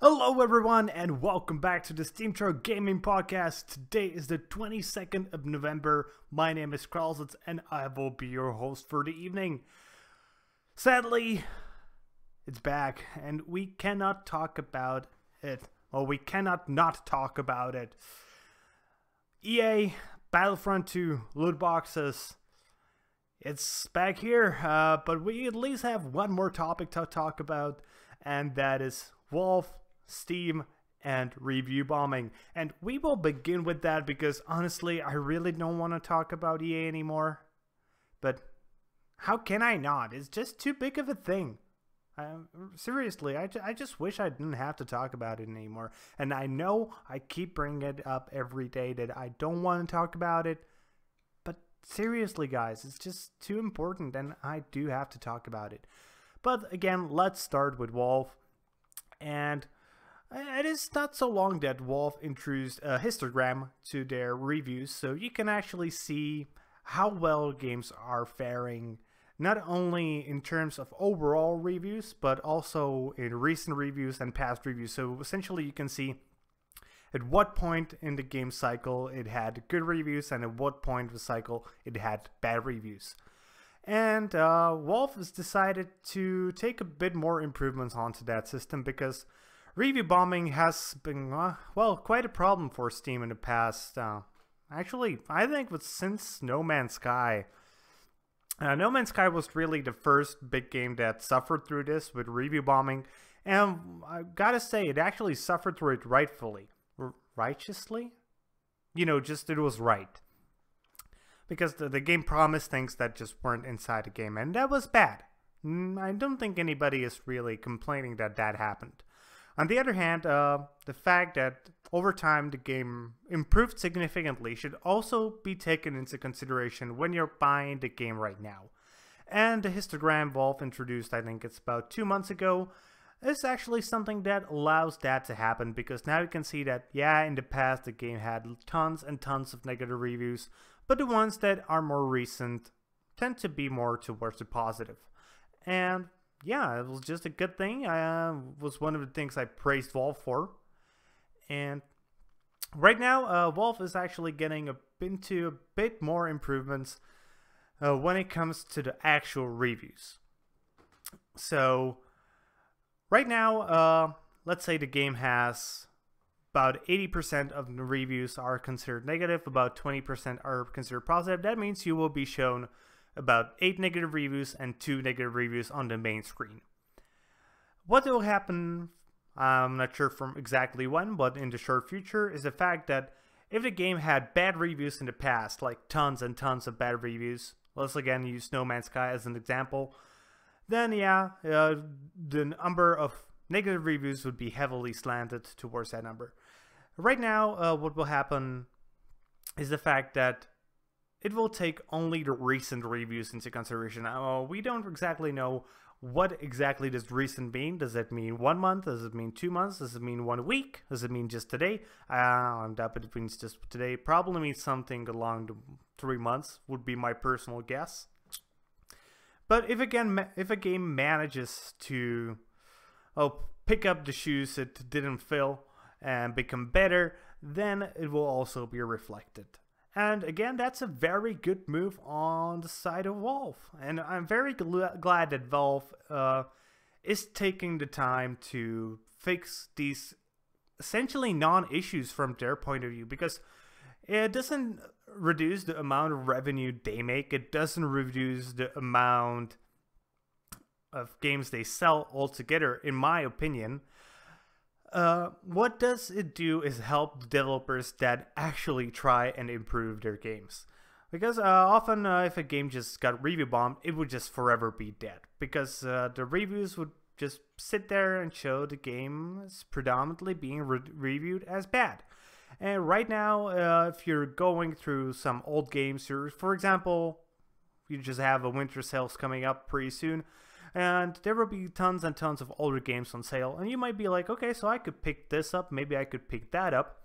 Hello everyone and welcome back to the Steam Truck Gaming Podcast. Today is the 22nd of November. My name is Kralizec and I will be your host for the evening. Sadly, it's back and we cannot talk about it. Well, we cannot not talk about it. EA, Battlefront 2, loot boxes. It's back here, but we at least have one more topic to talk about, and that is Valve, Steam, and review bombing. And we will begin with that because honestly I really don't want to talk about EA anymore, but how can I not? It's just too big of a thing. Seriously, I just wish I didn't have to talk about it anymore. And I know I keep bringing it up every day that I don't want to talk about it, but seriously guys, it's just too important and I do have to talk about it. But again, let's start with Valve. And it is not so long that Valve introduced a histogram to their reviews, so you can actually see how well games are faring, not only in terms of overall reviews, but also in recent reviews and past reviews. So essentially you can see at what point in the game cycle it had good reviews and at what point of the cycle it had bad reviews. And Valve has decided to take a bit more improvements onto that system because review bombing has been, well, quite a problem for Steam in the past. Actually, I think since No Man's Sky. No Man's Sky was really the first big game that suffered through this with review bombing. And I gotta say, it actually suffered through it rightfully. Righteously? You know, just it was right. Because the game promised things that just weren't inside the game, and that was bad. I don't think anybody is really complaining that that happened. On the other hand, the fact that over time the game improved significantly should also be taken into consideration when you're buying the game right now. And the histogram Valve introduced, I think it's about 2 months ago, is actually something that allows that to happen, because now you can see that, yeah, in the past the game had tons and tons of negative reviews, but the ones that are more recent tend to be more towards the positive. And yeah, it was just a good thing. Was one of the things I praised Valve for. And right now, Valve is actually getting into a bit more improvements when it comes to the actual reviews. So right now, let's say the game has about 80% of the reviews are considered negative, about 20% are considered positive. That means you will be shown about 8 negative reviews and 2 negative reviews on the main screen. What will happen, I'm not sure from exactly when, but in the short future, is the fact that if the game had bad reviews in the past, like tons and tons of bad reviews, let's again use No Man's Sky as an example, then yeah, the number of negative reviews would be heavily slanted towards that number. Right now, what will happen is the fact that it will take only the recent reviews into consideration. We don't exactly know what exactly does recent mean. Does it mean 1 month? Does it mean 2 months? Does it mean 1 week? Does it mean just today? I doubt it means just today. Probably means something along the 3 months would be my personal guess. But if a game manages to pick up the shoes it didn't fill and become better, then it will also be reflected. And again, that's a very good move on the side of Valve. And I'm very glad that Valve is taking the time to fix these essentially non-issues from their point of view, because it doesn't reduce the amount of revenue they make. It doesn't reduce the amount of games they sell altogether, in my opinion. What does it do is help developers that actually try and improve their games. Because often if a game just got review bombed, it would just forever be dead. Because the reviews would just sit there and show the game is predominantly being reviewed as bad. And right now, if you're going through some old games, for example, you just have a winter sales coming up pretty soon, and there will be tons and tons of older games on sale, and you might be like, okay, so I could pick this up, maybe I could pick that up,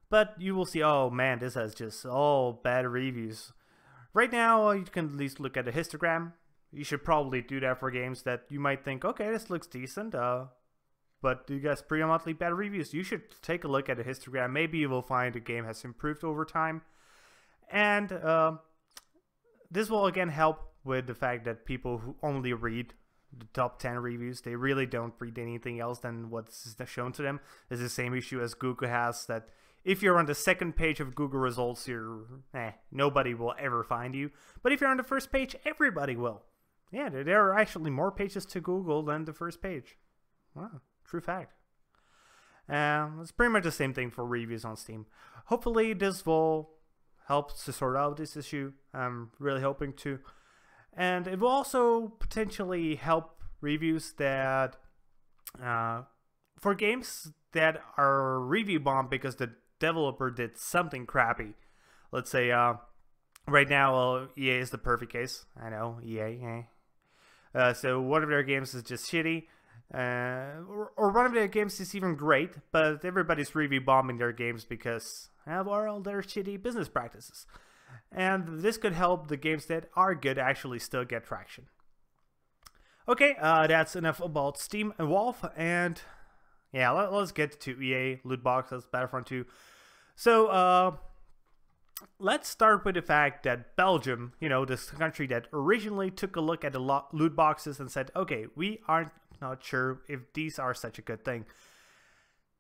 but you will see, oh man, this has just all bad reviews. Right now, you can at least look at a histogram. You should probably do that for games that you might think, okay, this looks decent, but you guys predominantly bad reviews. You should take a look at a histogram. Maybe you will find the game has improved over time. And this will again help with the fact that people who only read the top 10 reviews, they really don't read anything else than what's shown to them. It's the same issue as Google has, that if you're on the second page of Google results, nobody will ever find you. But if you're on the first page, everybody will. Yeah, there are actually more pages to Google than the first page. Wow, true fact. It's pretty much the same thing for reviews on Steam. Hopefully this will help to sort out this issue. I'm really hoping to. And it will also potentially help reviews that, for games that are review bombed because the developer did something crappy. Let's say, right now, EA is the perfect case. I know, EA, so one of their games is just shitty, or one of their games is even great, but everybody's review bombing their games because, well, they're shitty business practices. And this could help the games that are good actually still get traction. Okay, that's enough about Steam and Valve, and yeah, let's get to EA, loot boxes, Battlefront 2. So, let's start with the fact that Belgium, this country that originally took a look at the loot boxes and said, okay, we are not sure if these are such a good thing.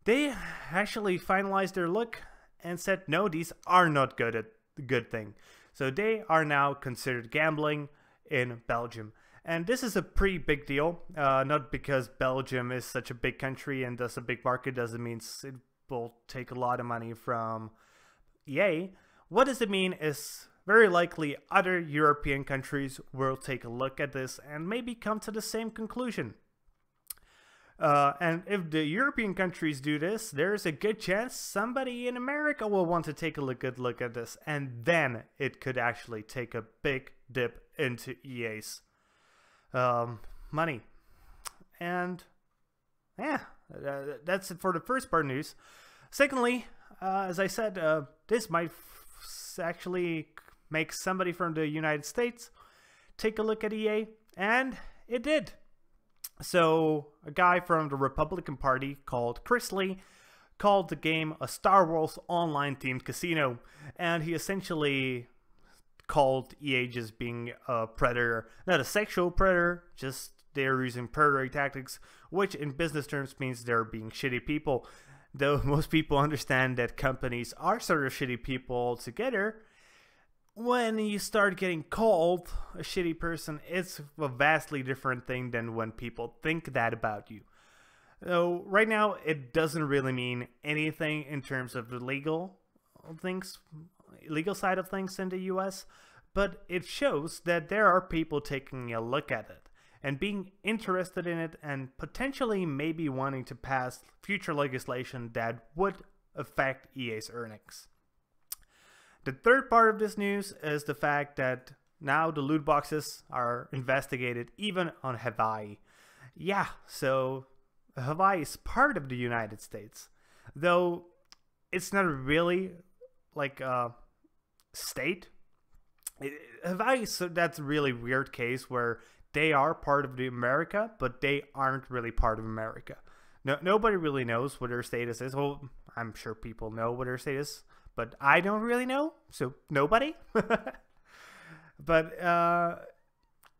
They actually finalized their look and said, no, these are not good thing. So they are now considered gambling in Belgium. And this is a pretty big deal, not because Belgium is such a big country and does a big market doesn't mean it will take a lot of money from EA. What does it mean is very likely other European countries will take a look at this and maybe come to the same conclusion. And if the European countries do this, there's a good chance somebody in America will want to take a good look at this, and then it could actually take a big dip into EA's money. And yeah, that's it for the first part of news. Secondly, as I said, this might actually make somebody from the United States take a look at EA, and it did. So a guy from the Republican Party called Kralizec called the game a Star Wars online themed casino, and he essentially called EA just being a predator, not a sexual predator, just they're using predatory tactics, which in business terms means they're being shitty people. Though most people understand that companies are sort of shitty people altogether, when you start getting called a shitty person, it's a vastly different thing than when people think that about you. So right now, it doesn't really mean anything in terms of the legal side of things in the US, but it shows that there are people taking a look at it and being interested in it and potentially maybe wanting to pass future legislation that would affect EA's earnings. The third part of this news is the fact that now the loot boxes are investigated even on Hawaii. Yeah, so Hawaii is part of the United States, though it's not really like a state. Hawaii, so that's a really weird case where they are part of America, but they aren't really part of America. Nobody really knows what their status is. Well, I'm sure people know what their status is, but I don't really know, so nobody. But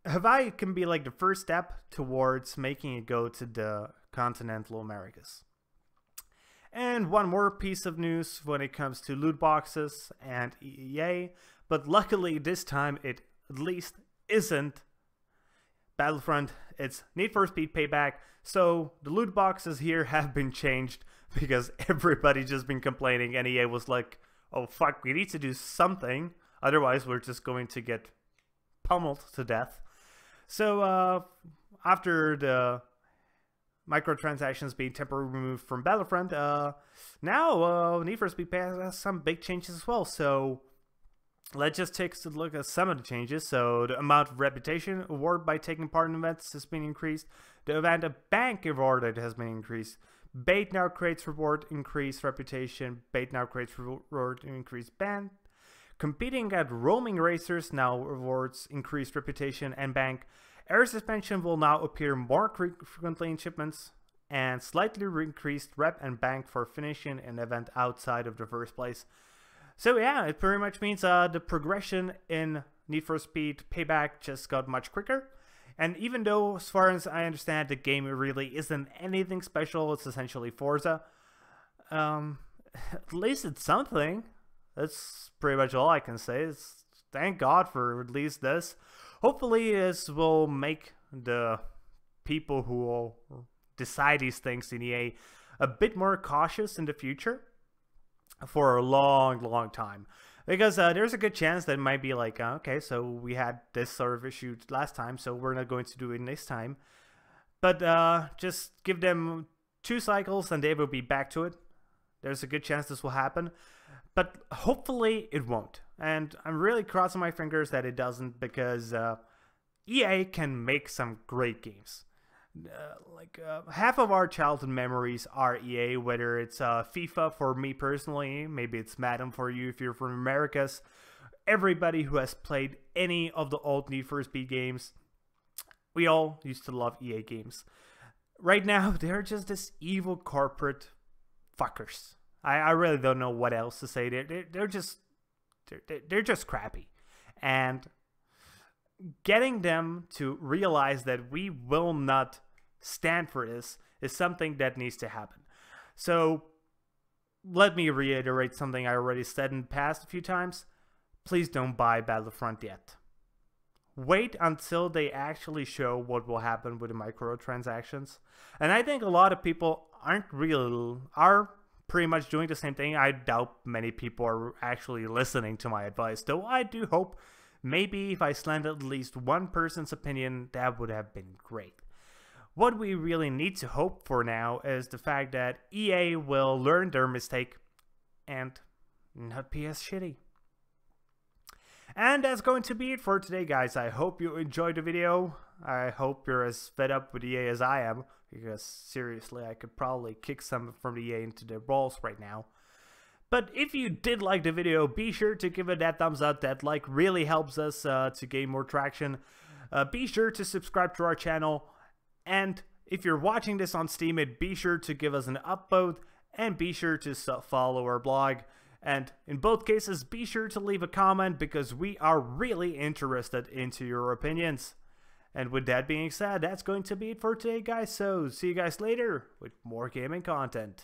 Hawaii can be like the first step towards making it go to the continental Americas. And one more piece of news when it comes to loot boxes and EA, but luckily this time it at least isn't Battlefront, it's Need for Speed Payback. So the loot boxes here have been changed because everybody's just been complaining, and EA was like, oh fuck, we need to do something, otherwise we're just going to get pummeled to death. So after the microtransactions being temporarily removed from Battlefront, now Need for Speed Payback has some big changes as well. So let's just take a look at some of the changes. So the amount of reputation awarded by taking part in events has been increased. The event of bank awarded has been increased. Bait now creates reward increased reputation. Bait now creates reward increased ban. competing at roaming racers now rewards increased reputation and bank. Air suspension will now appear more frequently in shipments, and slightly increased rep and bank for finishing an event outside of the first place. So yeah, it pretty much means the progression in Need for Speed Payback just got much quicker. And even though, as far as I understand, the game really isn't anything special, it's essentially Forza, at least it's something. That's pretty much all I can say. Thank God for at least this. Hopefully this will make the people who will decide these things in EA a bit more cautious in the future for a long time. Because there's a good chance that it might be like, okay, so we had this sort of issue last time, so we're not going to do it this time. But just give them 2 cycles and they will be back to it. There's a good chance this will happen. But hopefully it won't. And I'm really crossing my fingers that it doesn't, because EA can make some great games. Half of our childhood memories are EA, whether it's FIFA for me personally, maybe it's Madden for you if you're from Americas. Everybody who has played any of the old Need for Speed games, we all used to love EA games. Right now, they're just this evil corporate fuckers. I really don't know what else to say. They're just crappy. And getting them to realize that we will not stand for this is something that needs to happen. So let me reiterate something I already said in the past a few times. Please don't buy Battlefront yet. Wait until they actually show what will happen with the microtransactions. And I think a lot of people are pretty much doing the same thing. I doubt many people are actually listening to my advice, though I do hope maybe if I slanted at least one person's opinion, that would have been great. What we really need to hope for now is the fact that EA will learn their mistake and not be as shitty. And that's going to be it for today, guys. I hope you enjoyed the video. I hope you're as fed up with EA as I am, because seriously, I could probably kick some from the EA into their balls right now. But if you did like the video, be sure to give it that thumbs up. That like really helps us to gain more traction. Be sure to subscribe to our channel. And if you're watching this on Steam, be sure to give us an upvote. And be sure to follow our blog. And in both cases, be sure to leave a comment, because we are really interested into your opinions. And with that being said, that's going to be it for today, guys. So see you guys later with more gaming content.